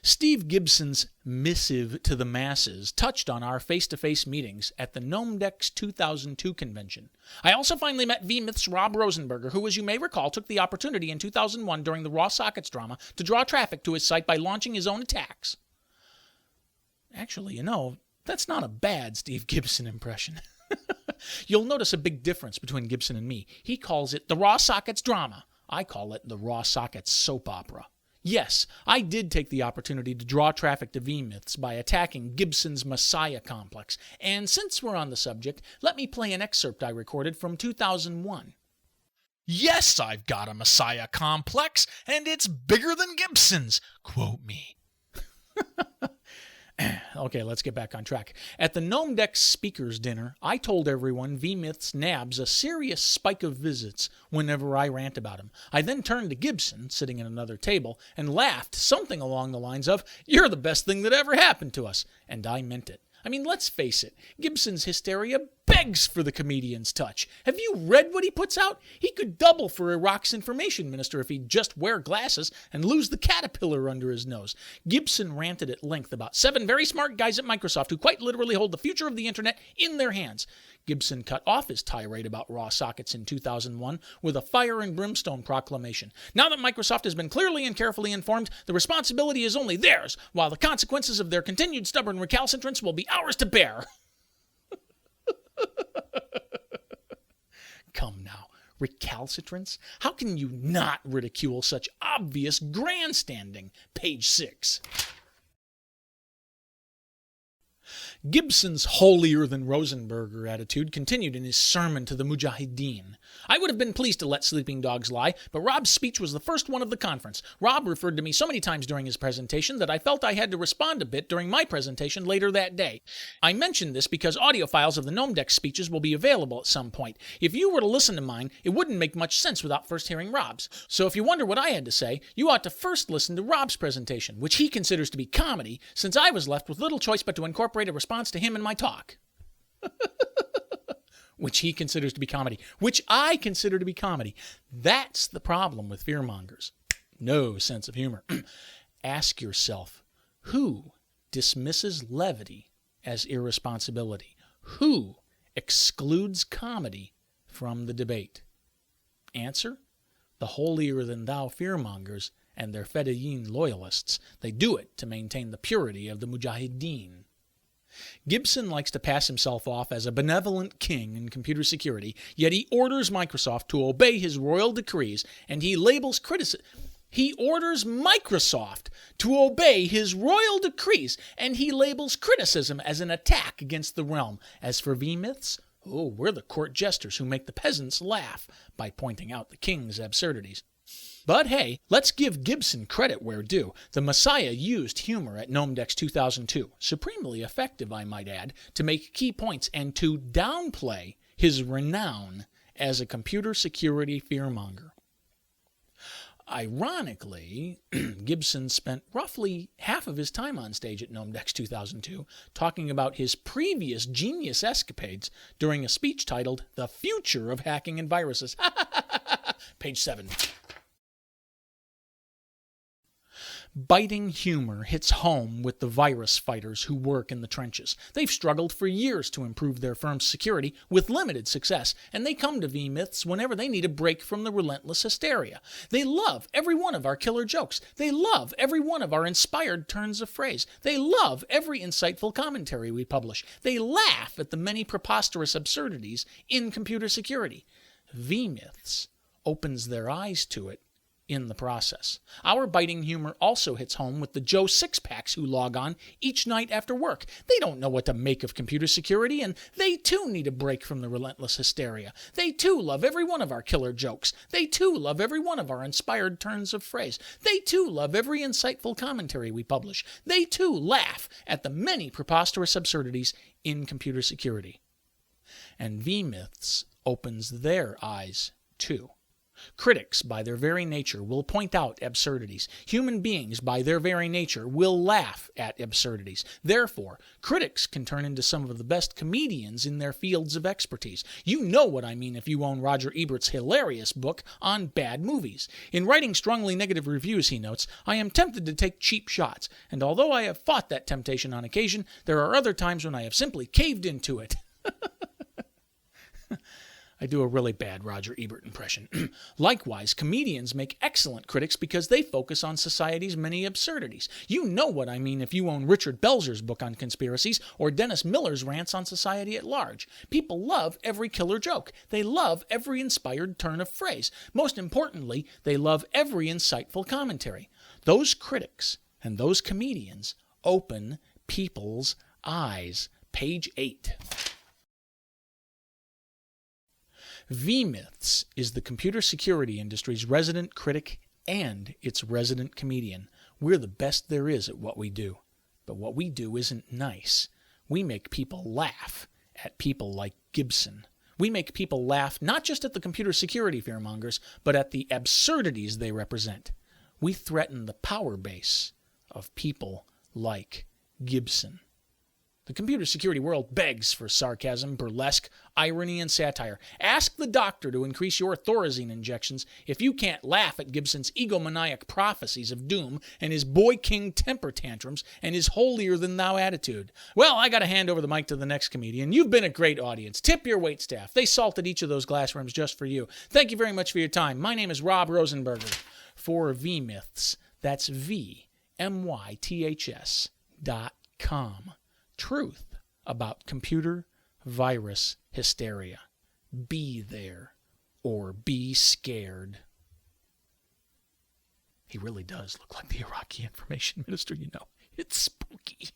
Steve Gibson's missive to the masses touched on our face-to-face meetings at the Gnomedex 2002 convention. I also finally met V-Myth's Rob Rosenberger, who, as you may recall, took the opportunity in 2001 during the Raw Sockets drama to draw traffic to his site by launching his own attacks. Actually, that's not a bad Steve Gibson impression. You'll notice a big difference between Gibson and me. He calls it the Raw Sockets drama. I call it the Raw Sockets soap opera. Yes, I did take the opportunity to draw traffic to V-Myths by attacking Gibson's Messiah complex. And since we're on the subject, let me play an excerpt I recorded from 2001. Yes, I've got a Messiah complex, and it's bigger than Gibson's. Quote me. Okay, let's get back on track. At the Gnomedex speakers dinner, I told everyone V-Myths nabs a serious spike of visits whenever I rant about him. I then turned to Gibson, sitting at another table, and laughed something along the lines of, "You're the best thing that ever happened to us." And I meant it. I mean, let's face it, Gibson's hysteria begs for the comedian's touch. Have you read what he puts out? He could double for Iraq's information minister if he'd just wear glasses and lose the caterpillar under his nose. Gibson ranted at length about 7 very smart guys at Microsoft who quite literally hold the future of the internet in their hands. Gibson cut off his tirade about raw sockets in 2001 with a fire and brimstone proclamation. Now that Microsoft has been clearly and carefully informed, the responsibility is only theirs, while the consequences of their continued stubborn recalcitrance will be ours to bear. Come now, recalcitrance? How can you not ridicule such obvious grandstanding? Page 6. Gibson's holier-than-Rosenberger attitude continued in his sermon to the Mujahideen. I would have been pleased to let sleeping dogs lie, but Rob's speech was the first one of the conference. Rob referred to me so many times during his presentation that I felt I had to respond a bit during my presentation later that day. I mentioned this because audio files of the Gnomedex speeches will be available at some point. If you were to listen to mine, it wouldn't make much sense without first hearing Rob's. So if you wonder what I had to say, you ought to first listen to Rob's presentation, which he considers to be comedy, since I was left with little choice but to incorporate a response to him in my talk. Which he considers to be comedy. Which I consider to be comedy. That's the problem with fearmongers. No sense of humor. Ask yourself, who dismisses levity as irresponsibility? Who excludes comedy from the debate? Answer, the holier-than-thou fearmongers and their Fedayeen loyalists. They do it to maintain the purity of the Mujahideen. Gibson likes to pass himself off as a benevolent king in computer security, yet he orders Microsoft to obey his royal decrees, and he labels Microsoft to obey his royal decrees, and he labels criticism as an attack against the realm. As for V-Myths, we're the court jesters who make the peasants laugh by pointing out the king's absurdities. But hey, let's give Gibson credit where due. The Messiah used humor at Gnomedex 2002, supremely effective, I might add, to make key points and to downplay his renown as a computer security fearmonger. Ironically, Gibson spent roughly half of his time on stage at Gnomedex 2002 talking about his previous genius escapades during a speech titled The Future of Hacking and Viruses. Page 7. Biting humor hits home with the virus fighters who work in the trenches. They've struggled for years to improve their firm's security with limited success, and they come to V-Myths whenever they need a break from the relentless hysteria. They love every one of our killer jokes. They love every one of our inspired turns of phrase. They love every insightful commentary we publish. They laugh at the many preposterous absurdities in computer security. V-Myths opens their eyes to it in the process. Our biting humor also hits home with the Joe Six-Packs who log on each night after work. They don't know what to make of computer security, and they too need a break from the relentless hysteria. They too love every one of our killer jokes. They too love every one of our inspired turns of phrase. They too love every insightful commentary we publish. They too laugh at the many preposterous absurdities in computer security. And V-Myths opens their eyes too. Critics, by their very nature, will point out absurdities. Human beings, by their very nature, will laugh at absurdities. Therefore, critics can turn into some of the best comedians in their fields of expertise. You know what I mean if you own Roger Ebert's hilarious book on bad movies. In writing strongly negative reviews, he notes, I am tempted to take cheap shots, and although I have fought that temptation on occasion, there are other times when I have simply caved into it. I do a really bad Roger Ebert impression. Likewise, comedians make excellent critics because they focus on society's many absurdities. You know what I mean if you own Richard Belzer's book on conspiracies or Dennis Miller's rants on society at large. People love every killer joke. They love every inspired turn of phrase. Most importantly, they love every insightful commentary. Those critics and those comedians open people's eyes. Page 8. V-Myths is the computer security industry's resident critic and its resident comedian. We're the best there is at what we do. But what we do isn't nice. We make people laugh at people like Gibson. We make people laugh not just at the computer security fearmongers, but at the absurdities they represent. We threaten the power base of people like Gibson. The computer security world begs for sarcasm, burlesque, irony, and satire. Ask the doctor to increase your Thorazine injections if you can't laugh at Gibson's egomaniac prophecies of doom and his boy king temper tantrums and his holier-than-thou attitude. Well, I got to hand over the mic to the next comedian. You've been a great audience. Tip your waitstaff. They salted each of those glass rims just for you. Thank you very much for your time. My name is Rob Rosenberger for V-Myths. That's VMYTHS.com. Truth about computer virus hysteria. Be there or be scared. He really does look like the Iraqi information minister, you know. It's spooky.